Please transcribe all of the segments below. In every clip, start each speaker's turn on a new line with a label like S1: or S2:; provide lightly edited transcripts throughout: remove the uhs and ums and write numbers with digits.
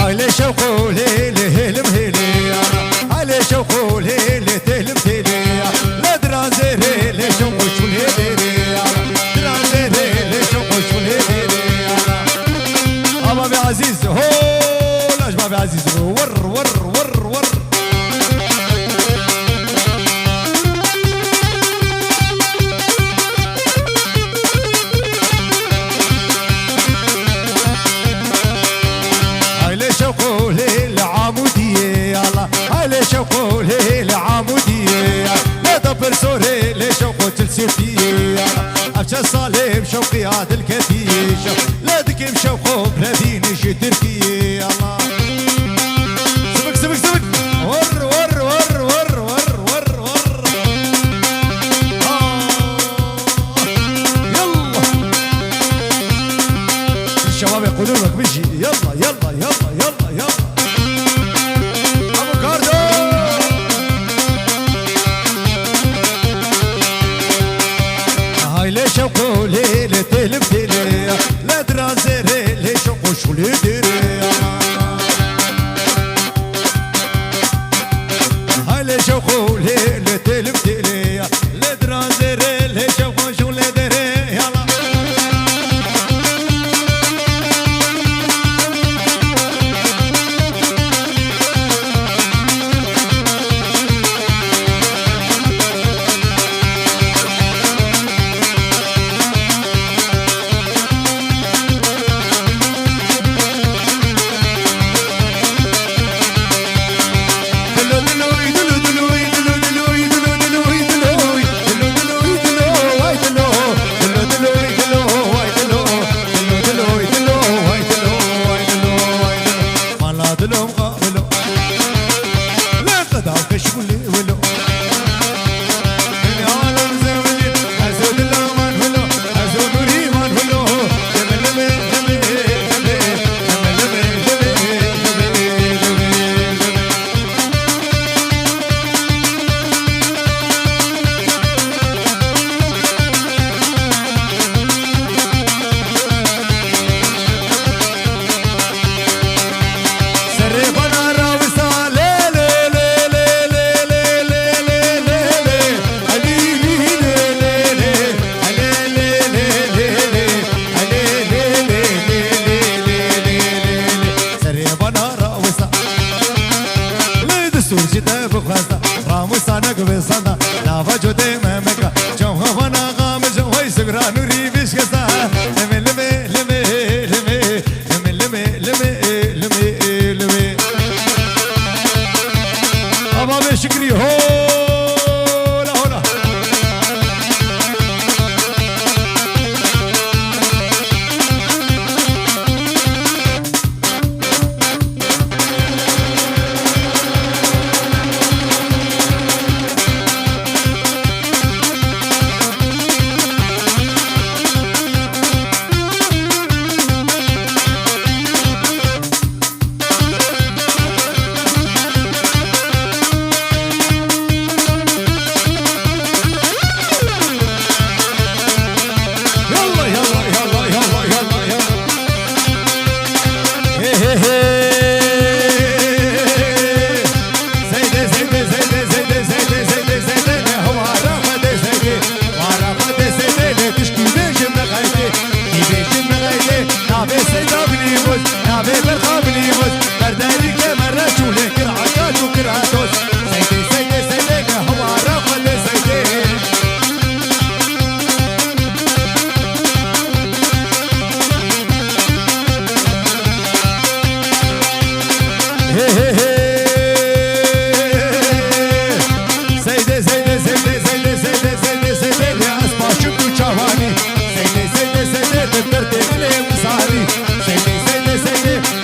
S1: هاي شوقو ليلي هلم هيلي هاي شوقو ليلي تهلم تيلي لا درازيري لي شوقو شون هيلي درازيري لي شوقو شون هيلي بابي عزيز هو لاش بابي عزيز ور ور ور ور شوقو للعمودية يلا هاي شوقو للعمودية لا دبر سوري لشوقو تلسيتية أبشا صالب شوقي هاد الكثير لا دكيم شوقو بلادين يجي تركية يلا سبك سبك سبك ور ور ور ور ور ور ور يلا الشباب يقولون لك بيجي يلا يلا يلا يلا يلا افوكادو هاي لي شوقو ليلة تهلم تيلي لا درازيري لي شوقو شولي ديري هاي لي شوقو ليلة تهلم تيلي لا درازيري لي شوقو شولي ديري يلا شكري هولا هولا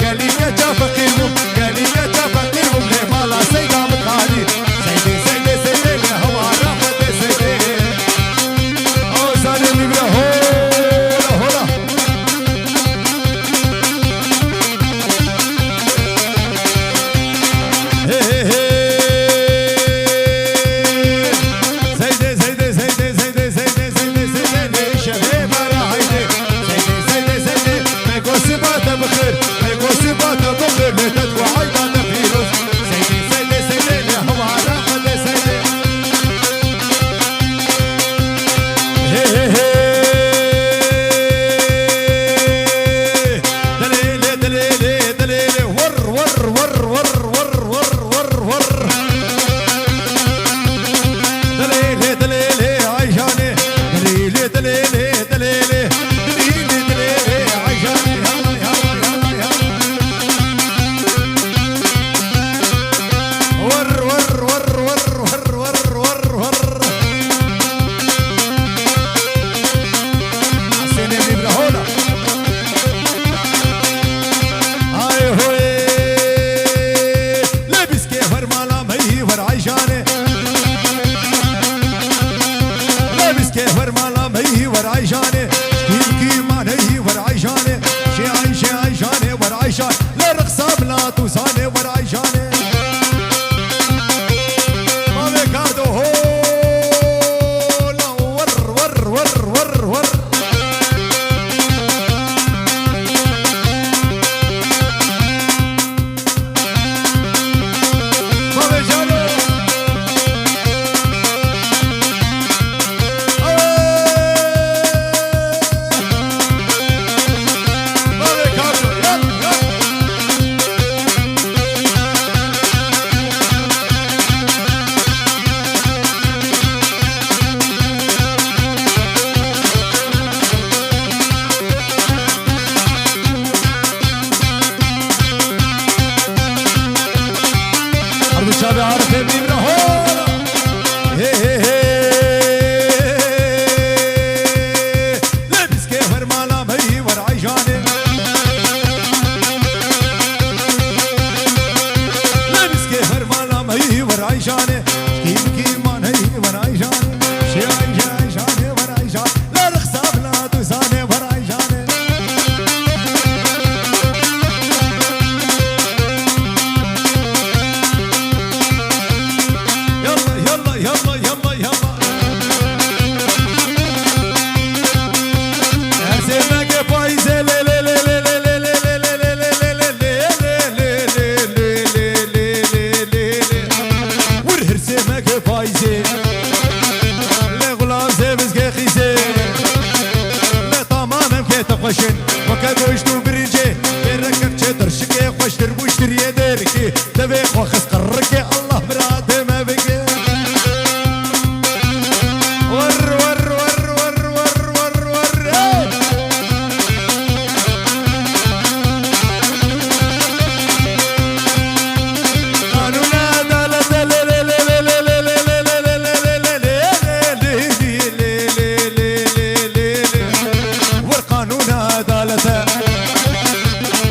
S1: Geli ور ور ور ور ور ور دليلي دليلي عيشاني دليلي دليلي دليلي دليلي دليلي عيشاني ور ور ور ور ور ور ور ور حسيني من هنا هاي هوي لابس كيف ورمالا مي ور عيشاني لابس كيف ورمالا مي ور عيشاني كي ما نهي ور عيشاني شي عيشاني ور عيشان لا رقصة بلا توساني ور عيشاني الشعب عارف من هون لابس كيف ورمالا مي ور عيشاني لابس كيف ورمالا مي ور عيشاني كي ما نهي ور عيشاني شي عيشاني ور عيشاني لا رخصة بلا توساني ور عيشاني يلا يلا يلا يلا هرسمك فايزة لي لي لي لي لي لي لي لي لي ورهرسمك فايزة لي غلام زبز كخيزة لي تمام كتقشن وكدوشتو برنجي بركب تشتر شكي خوشتر بوشتر يدركي تبي خوخس قركي الله براد ما بقي ور ور ور ور ور ور ور قانونا دالة والقانونا دالة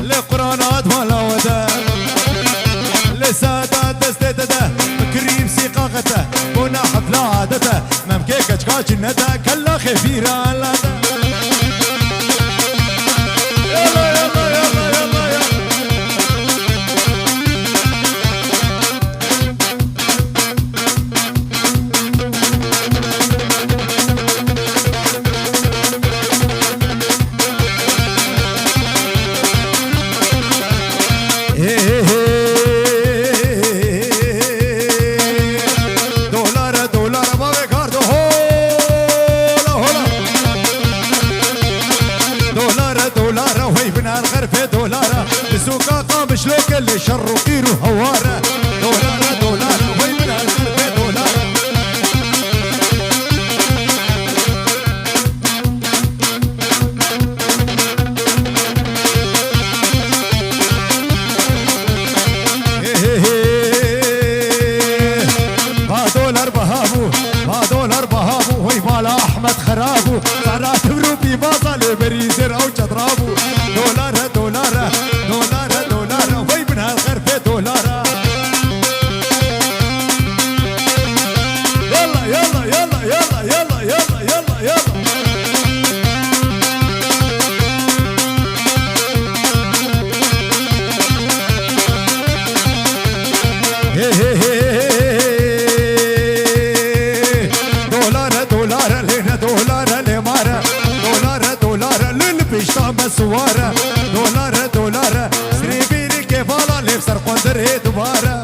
S1: لقرانات ملاوته لسادات دستته كريم سيقاقته بنا حفلة عادته ممكيكة كاجنته كلا خفيرة لاته يلا يلا يلا يلا يلا دولار ما بكارده دولار وهي بنا الغرفة دولار لسوقا قام شلوك اللي شروا كيرو هوارة دولار وهي بنا الغرفة دولار دولار بهابو وهي مالا احمد خرابو صارت بروبي باصل بريزر او جدرابو دولار وهي بنها الغرفة دولار يلا دولار لمارة دولار للبشتام سوارة دولار سريبيني كيفالا لبسر قندر هي دوبارة